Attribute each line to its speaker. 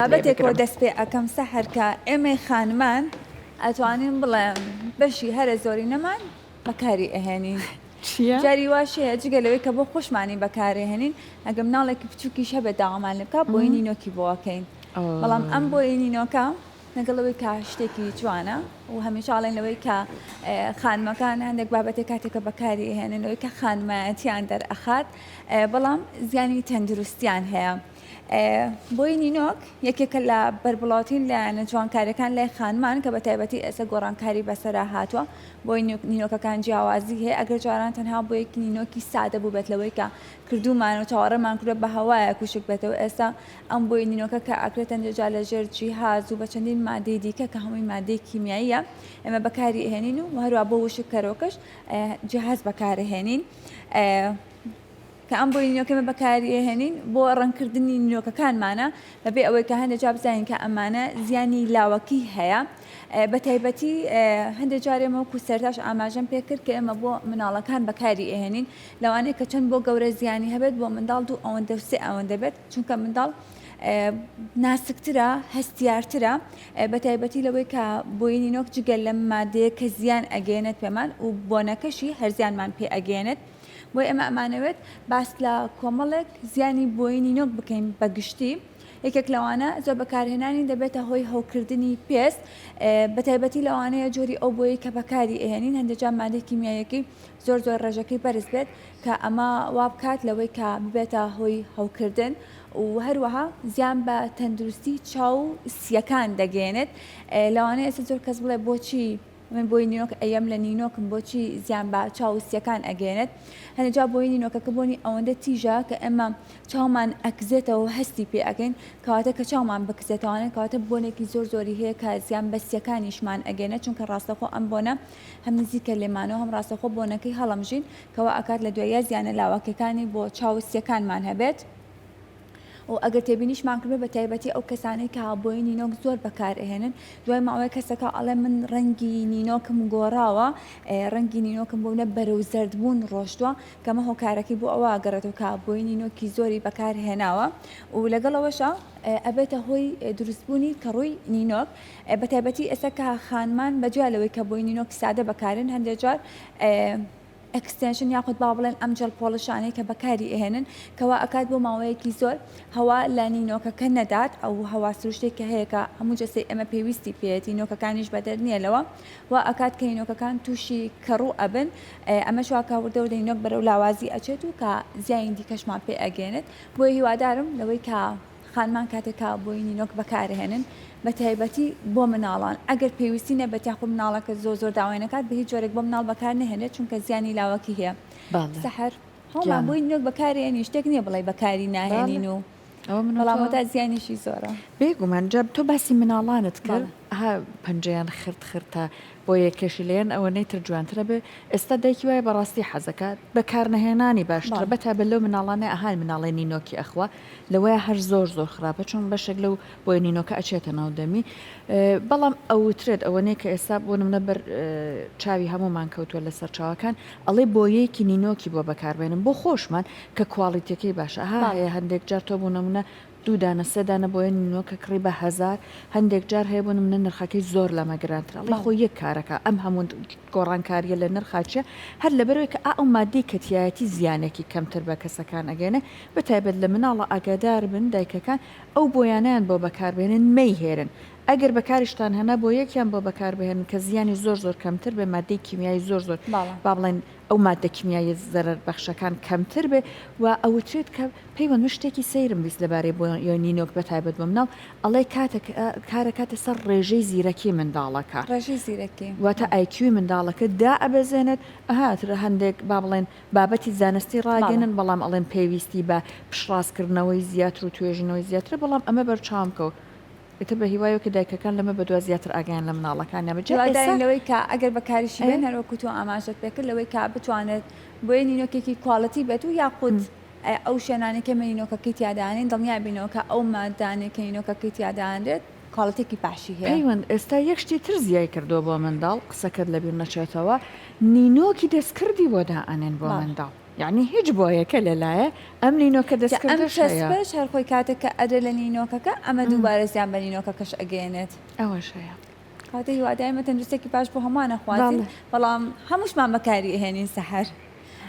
Speaker 1: بابەتێکەوە دەست پێ ئەەکەم سەحر کە ئێمەی خانمان ئەتوانین بڵێم بەشی هەرە زۆری نەمان بەکاری ئەهێنین. جاری واشەیە جگە لەوەی کە بۆ خۆشمانی بەکارهێنین ئەگەم ناڵێکی بچووکیش هەبێت داوامان لێ بکات بۆی نینۆکی بۆکەین. بەڵام ئەم بۆی نینۆکە لەگەڵەوەی کە شتێکی جوانە و هەمیشاڵێن لەوەی کە خانمەکان هەندێک بابەتێک کاتێکە بەکاری هێننەوەی کە خانمایەتیان دەرئەخات بەڵام زیانی تەندروستیان هەیە. بۆی نینۆک یەکێکە لە بەربڵاوترین لایەنە جوانکاریەکان لای خانمان کە بە تایبەتی ئێستا گۆڕانکاری بەسەرا هاتووە بۆی نینۆکەکان جیاوازی هەیە ئەگەر جاران تەنها بۆ یەک نینۆکی سادە بوو بێت لەوەی کە کردومان و چاوەڕێمان کردە بە هەوایە کوشک بێتەوە ئێستا ئەم بۆی نینۆکە کە ئاکرێتەن جا لە ژێر جیهاز و بە چەندین مادەی دیکە کە هەمووی مادەی کیمیاییە ئێمە بەکاری هێنین و هەروە بۆ وشک کەرۆکەش جیهاز بەکارهێنین. کە ئەم بۆی نینۆکەمە بەکارهێنین بۆ ڕەنکردنی نینۆکەکانمانە بەبێ ئەوەی کە هەندێک جا بزانین کە ئەمانە زیانی لاوەکی هەیە. بە تایبەتی هەندێک جارێمەوەکو سەرتاش ئاماژەم پێ کرد کە ئێمە بۆ مناڵەکان بەکاری ئەهێنین لەوانەیە کە چەند بۆ گەورە زیانی هەبێت بۆ منداڵ دوو ئەوەندە سێ ئەوەندە بێت چونکە منداڵ ناسکترە هەستیارترە بە تایبەتی لەوەی کە بۆی نینۆک جگەل لە مادەیە کە زیان ئەگەێنێت پێمان و بۆنەکەشی هەرزیانمان پێ ئەگەێنێت. بۆی ئەمە ئەمانەوێت باس لە کۆمەڵێک زیانی بۆی نینۆک بکەین بەگشتی. یەکێک لەوانە زۆر بەکارهێنانی دەبێتە هۆی هەوکردنی پێست بە تایبەتی لەوانەیە جۆری ئەو بۆیی کە بەکاری ئەهێنین هەندێکجار مادەی کیمیاییەکی زۆر ڕێژەکەی بەرز بێت کە ئەمە وا بکات لەوەی کە ببێتە هۆی هەوکردن و هەروەها زیان بە تەندروستی چاو سیەکان دەگەێنێت. لەوانەیە ئێستا زۆر کەس بڵێ بۆچی من بۆی نینۆک ئەم لە نینۆکم بۆچی زیان بە چاوسیەکان ئەگەێنێت هەنێجا بۆی نینۆکەکە بۆنی ئەوەندە تیژە کە ئێمە چاومان ئەکزێتەوە هەستی پێ ئەگەین کەواتە کە چاومان بکزێتوانێت کەواتە بۆنێکی زۆری هەیە کە زیان بەسیەکانیشمان ئەگەێنێت چونکە ڕاستەخۆ ئەم بۆنە هەم نزیکە لێمانەوە هەم ڕاستەخۆ بۆنەکەی هەڵەمژین کەوا ئەکات لە دوایە زیانە لاوەکەکانی بۆ چاوسیەکانمان هەبێت. و ئەگەر تێبینیشمان کردێ بە تایبەتی ئەو کەسانەی کە بۆی نینۆک زۆر بەکارهێنن دوای ماوەی کەسەکە ئەڵێ من ڕەنگی نینۆکم گۆڕاوە ڕەنگی نینۆکم بۆنە بەرەو زەردبوون ڕۆشتووە کەمە هۆکارەکەی بۆ ئەوە ئەگەڕێتەوە کە بۆی نینۆکی زۆری بەکارهێناوە و لەگەڵەوەشە ئەبێتە هۆی دروستبوونی کەڕووی نینۆک بە تایبەتی ئێستا کە خانمان بەجیالەوەی کە بۆی نینۆک سادە بەکارن هەندێک جار ئەکستێنشن یاخود با بڵێن ئەم جەل پۆڵشانەی کە بەکاری ئەهێنن کەوا ئەکات بۆ ماوەیەکی زۆر هەوا لە نینۆکەکە نەدات ئەو هەوا سروشتێککە هەیە کە هەموو جەسەی ئەمە پێویستی پێێتی نۆکەکانیش بەدەر نییەلەوە و ئەکات کە نینۆکەکان تووشی کەڕوو ئەبن ئەمە شواکەوردەوە نینۆک بەرەو لاوازی ئەچێت و کە زیانی دیکەشمان پێ ئەگەێنێت بۆی هیوادارم لەوەی کە خانمان کاتێکا بۆی نینۆک بەکارهێنن بە تایبەتی بۆ مناڵان ئەگەر پێویستی نەبێت یاخۆ مناڵەکە زۆر داوای بە هیچ جۆرێک بۆ مناڵ بەکار نهێنێت چونکە زیانی لاوەکی هەیە. سەحر هەڵمان بۆی نینۆک بەکارهێنی شتێک نییە بڵێ بەکاری ناهێنین و بەڵامەتا زیانیشی زۆرە.
Speaker 2: بێگومان جەب تۆ باسی مناڵانت کرد ها پەنجەیان خرتە بۆ یەکێشی لێن ئەوە نەیتر جوانترە بێ ئێستا دایکی وایە بەڕاستی حەزەکات بەکارنەهێنانی باشترە بەتا بە لەو مناڵانە ئەهان مناڵی نینۆکی ئەخوا لەوەیە هەر زۆر خراپە چون بەشێک لەو بۆی نینۆکە ئەچێتە ناودەمی بەڵام ئەوترێت ئەوەنەیە کە ئێستا بۆ نمونە بەر چاوی هەمومان کەوتووە لەسەر چاوەکان ئەڵێ بۆیەکی نینۆکی بۆ بەکاربێنم بۆ خۆشمان کە کواڵیتەکەی باشە هەیە هەندێک جار تۆ بوو نمونە دوودانە سێدانە بۆیە نینۆکە کڕی بە 1000 هەندێک جار هەیە بوون منە نرخەکەی زۆر لەمە گرانترە لە خۆ یەک کارەکە ئەم هەموو گۆڕانکاریە لە نرخاچە هەر لەبەرەوەی کە ئەو مادەی کەتیایەتی زیانێکی کەمتر بە کەسەکان ئەگەنێ بەتایبەت لە مناڵە ئاگادار بن دایکەکان ئەو بۆیانیان بۆ بەکاربێنن مەیهێرن ئەگەر بەکاریشتان هەنا بۆ یەکیان بۆ بەکاربێنن کە زیانی زۆر کەمتر بێ مادەی کیمیایی زۆر با بڵێن ئەو مادە کیمیایی زەرەر بەخشەکان کەمتر بێ و ئەوترێت کە پەیوەند شتێکی سەیرم بیست لەبارەی بۆ نینۆک بەتایبەت بۆ مناڵ ئەڵێ کارەکاتە سەر ڕێژەی زیرەکی منداڵەکە
Speaker 1: ڕێژەی زیرەکی
Speaker 2: واتە ئایکیوی منداڵەکە دا ئەبەزێنێت ئەهاتر هەندێک با بڵێن بابەتی زانستی ڕاگەنن بەڵام ئەڵێن پێویستی بە پشڕاستکردنەوەی زیاتر و توێژینەوەی زیاتر بەڵام ئەمە بەرچامکەوت ئێتە بە هیوایە کە دایکەکان لەمە بە دو زیاتر ئاگیان لە مناڵەکان
Speaker 1: لەوەی کە ئەگەر بەکاریشی بێن هەروەکو تۆ ئاماژەت پێکرد لەوەی کا بتوانێت بۆیە نینۆکێکی کواڵەتی بێت و یاخود ئەو شوێنانێکە نینۆکەکەی تیادانین دڵنیا بینەوە ئەو مادانێکە نینۆکەکەی تیادانرێت کاڵەتێکی باشی هەیە.
Speaker 2: پەیوەند ئێستا یەک شتی تر زیای کردووە بۆ منداڵ قسەکەت لەبیر نەچێتەوە نینۆکی دەستکردی بۆ دائەنێن بۆ منداڵ یعنی هیچ بۆیەکە لەلایە ئەم نینۆکە
Speaker 1: ئەم
Speaker 2: دەستکردش هەیە
Speaker 1: چەسپش هەر خۆی کاتێککە ئەدە لە نینۆکەکە ئەمە دووبارە زیان بە نینۆکەکەش ئەگەێنێت
Speaker 2: ئەوەش هەیە
Speaker 1: کاتە هیوادایمە تەندروستێکی باش بۆ هەمووانە خوازی
Speaker 2: بەڵێ.
Speaker 1: بەڵام هەمووشمان بەکاری ئەهێنین سەحەر